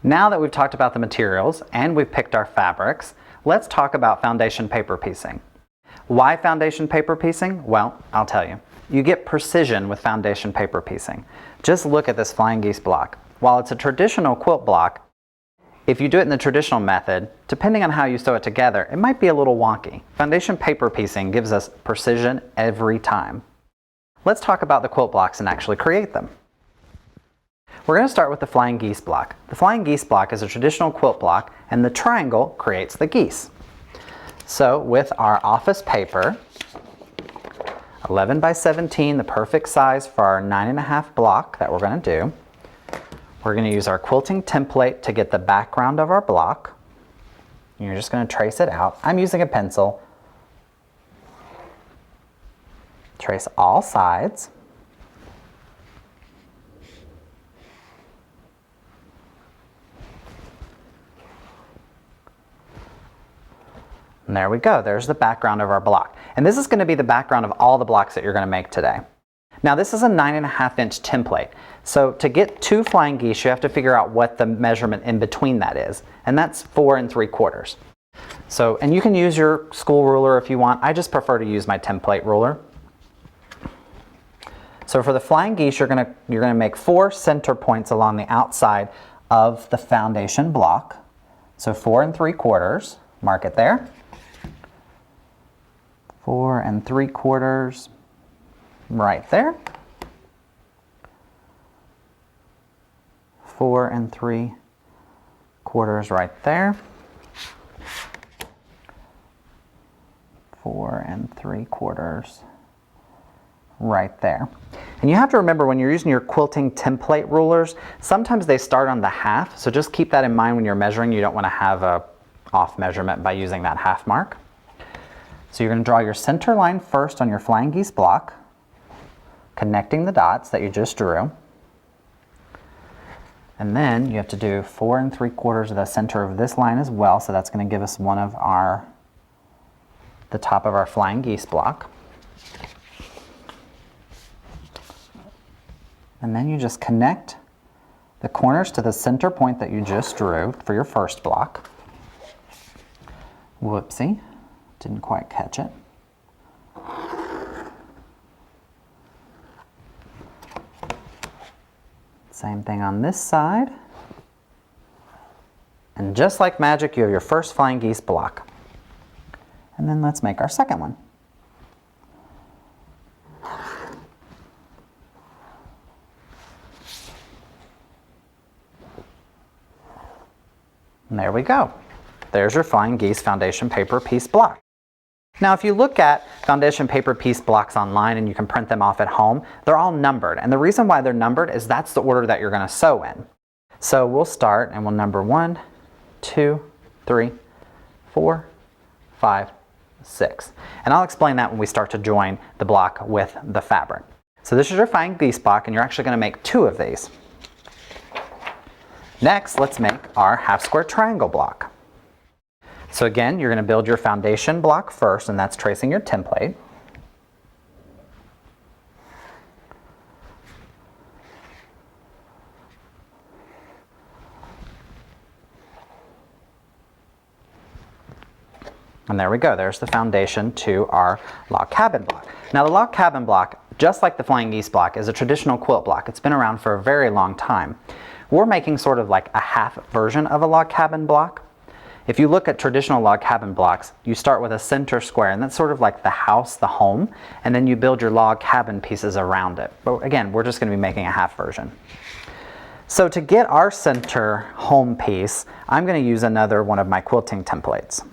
Now that we've talked about the materials and we've picked our fabrics, let's talk about foundation paper piecing. Why foundation paper piecing? Well, I'll tell you. You get precision with foundation paper piecing. Just look at this flying geese block. While it's a traditional quilt block, if you do it in the traditional method, depending on how you sew it together, it might be a little wonky. Foundation paper piecing gives us precision every time. Let's talk about the quilt blocks and actually create them. We're going to start with the flying geese block. The flying geese block is a traditional quilt block, and the triangle creates the geese. So with our office paper, 11 by 17, the perfect size for our 9.5 block that we're going to do. We're going to use our quilting template to get the background of our block. You're just going to trace it out. I'm using a pencil. Trace all sides. And there we go. There's the background of our block. And this is going to be the background of all the blocks that you're going to make today. Now this is a 9.5-inch template. So to get 2 flying geese, you have to figure out what the measurement in between that is. And that's 4 3/4. So, and you can use your school ruler if you want. I just prefer to use my template ruler. So for the flying geese, you're gonna make 4 center points along the outside of the foundation block. So 4 3/4, mark it there. 4 3/4, right there. 4 3/4 right there. 4 3/4 right there. And you have to remember when you're using your quilting template rulers, sometimes they start on the half, so just keep that in mind when you're measuring. You don't want to have a off measurement by using that half mark. So you're going to draw your center line first on your flying geese block, connecting the dots that you just drew. And then you have to do 4 3/4 of the center of this line as well, so that's going to give us one of the top of our flying geese block. And then you just connect the corners to the center point that you just drew for your first block. Whoopsie, didn't quite catch it. Same thing on this side. And just like magic, you have your first flying geese block. And then let's make our second one. And there we go. There's your flying geese foundation paper piece block. Now if you look at foundation paper piece blocks online and you can print them off at home, they're all numbered. And the reason why they're numbered is that's the order that you're going to sew in. So we'll start and we'll number 1, 2, 3, 4, 5, 6. And I'll explain that when we start to join the block with the fabric. So this is your flying geese block, and you're actually going to make 2 of these. Next, let's make our half square triangle block. So again, you're going to build your foundation block first, and that's tracing your template. And there we go, there's the foundation to our log cabin block. Now the log cabin block, just like the flying geese block, is a traditional quilt block. It's been around for a very long time. We're making sort of like a half version of a log cabin block. If you look at traditional log cabin blocks, you start with a center square, and that's sort of like the house, the home, and then you build your log cabin pieces around it. But again, we're just going to be making a half version. So to get our center home piece, I'm going to use another one of my quilting templates.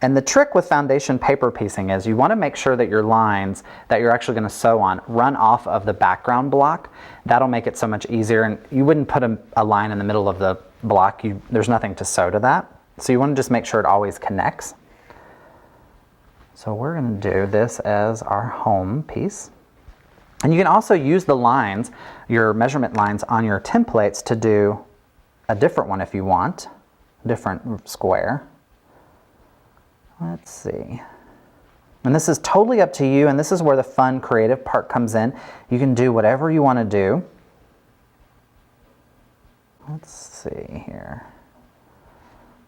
And the trick with foundation paper piecing is you want to make sure that your lines that you're actually going to sew on run off of the background block. That'll make it so much easier, and you wouldn't put a line in the middle of the block. There's nothing to sew to that. So you want to just make sure it always connects. So we're going to do this as our home piece. And you can also use the lines, your measurement lines on your templates, to do a different one if you want, different square. Let's see. And this is totally up to you, and this is where the fun creative part comes in. You can do whatever you want to do. let's see here.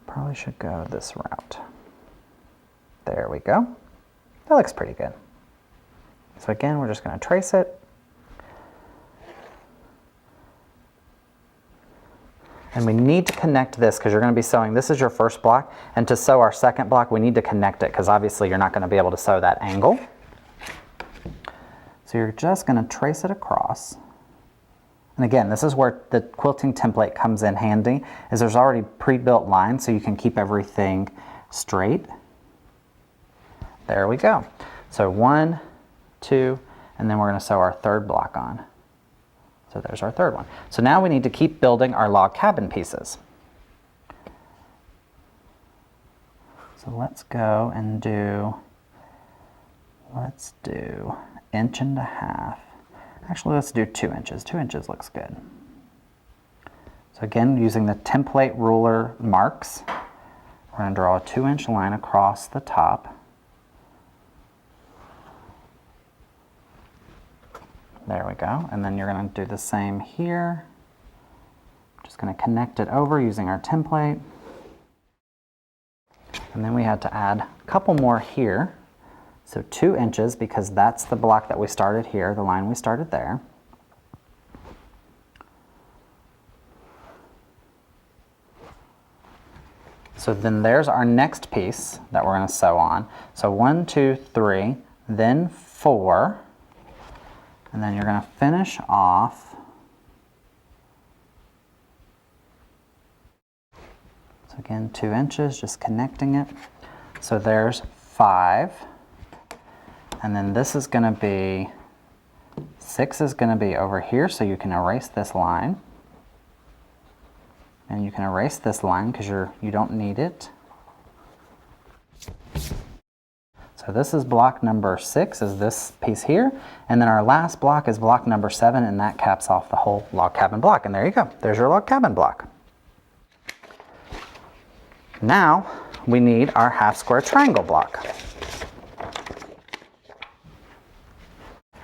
Probably should go this route. There we go. That looks pretty good. So again, we're just going to trace it. And we need to connect this because you're going to be sewing, this is your first block, and to sew our second block we need to connect it because obviously you're not going to be able to sew that angle. So you're just going to trace it across. And again, this is where the quilting template comes in handy, is there's already pre-built lines so you can keep everything straight. There we go. So 1, 2, and then we're going to sew our third block on. So there's our third one. So now we need to keep building our log cabin pieces. So let's go and do, let's do 1.5 inches. Actually, let's do 2 inches. 2 inches looks good. So again, using the template ruler marks, we're going to draw a 2-inch line across the top. There we go. And then you're going to do the same here. Just going to connect it over using our template. And then we had to add a couple more here. So 2 inches because that's the block that we started here, the line we started there. So then there's our next piece that we're going to sew on. So 1, 2, 3, then 4. And then you're going to finish off. So again, 2 inches, just connecting it. So there's 5. And then this is going to be, 6 is going to be over here, so you can erase this line. And you can erase this line because you don't need it. So this is block number 6, is this piece here. And then our last block is block number 7, and that caps off the whole log cabin block. And there you go, there's your log cabin block. Now we need our half square triangle block.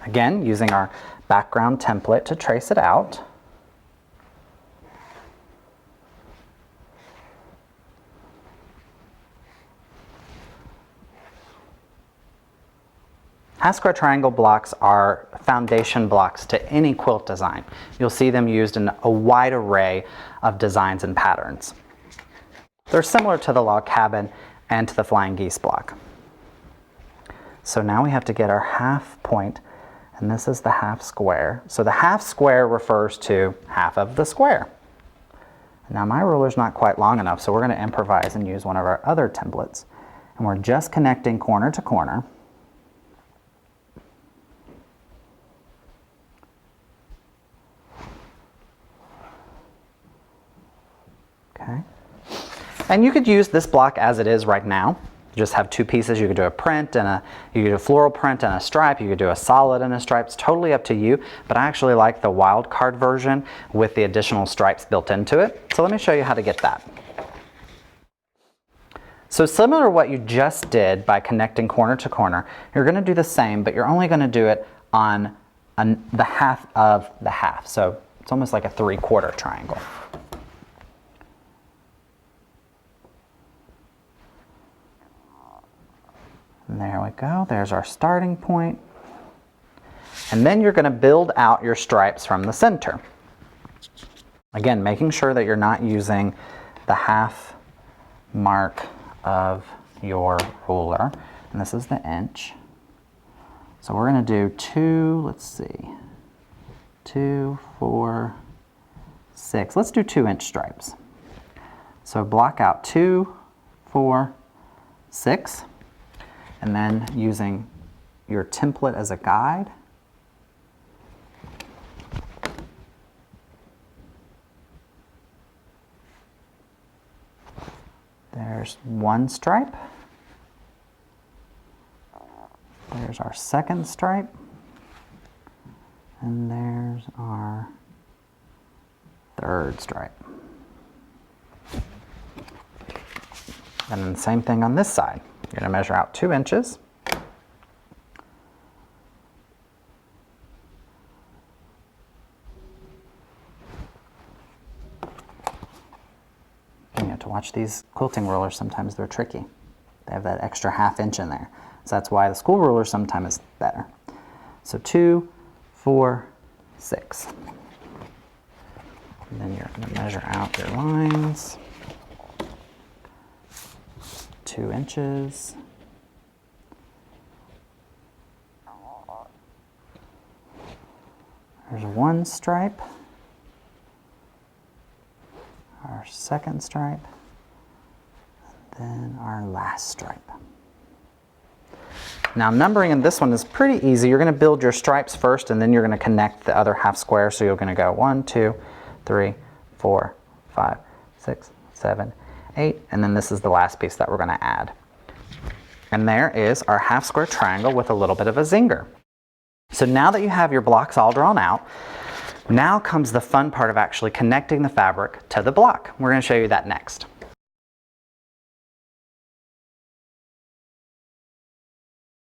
Again, using our background template to trace it out. Half square triangle blocks are foundation blocks to any quilt design. You'll see them used in a wide array of designs and patterns. They're similar to the log cabin and to the flying geese block. So now we have to get our half point, and this is the half square. So the half square refers to half of the square. Now my ruler's not quite long enough, so we're going to improvise and use one of our other templates. And we're just connecting corner to corner. Okay. And you could use this block as it is right now. Just have 2 pieces. You could do a print and you could do a floral print and a stripe. You could do a solid and a stripe. It's totally up to you, but I actually like the wild card version with the additional stripes built into it. So let me show you how to get that. So similar to what you just did by connecting corner to corner, you're going to do the same, but you're only going to do it on the half of the half. So it's almost like a 3/4 triangle. And there we go, there's our starting point. And then you're going to build out your stripes from the center. Again, making sure that you're not using the half mark of your ruler. And this is the inch. So we're going to do 2, let's see, 2, 4, 6. Let's do 2-inch stripes. So block out 2, 4, 6. And then using your template as a guide, there's 1 stripe, there's our second stripe, and there's our third stripe. And then the same thing on this side. You're going to measure out 2 inches. to watch these quilting rulers. Sometimes they're tricky. They have that extra ½ inch in there. So that's why the school ruler sometimes is better. So 2, 4, 6. And then you're going to measure out your lines. 2 inches. There's one stripe. Our second stripe. And then our last stripe. Now numbering in this one is pretty easy. You're going to build your stripes first and then you're going to connect the other half square. So you're going to go 1, 2, 3, 4, 5, 6, 7, 8, and then this is the last piece that we're going to add. And there is our half square triangle with a little bit of a zinger. So now that you have your blocks all drawn out, now comes the fun part of actually connecting the fabric to the block. We're going to show you that next.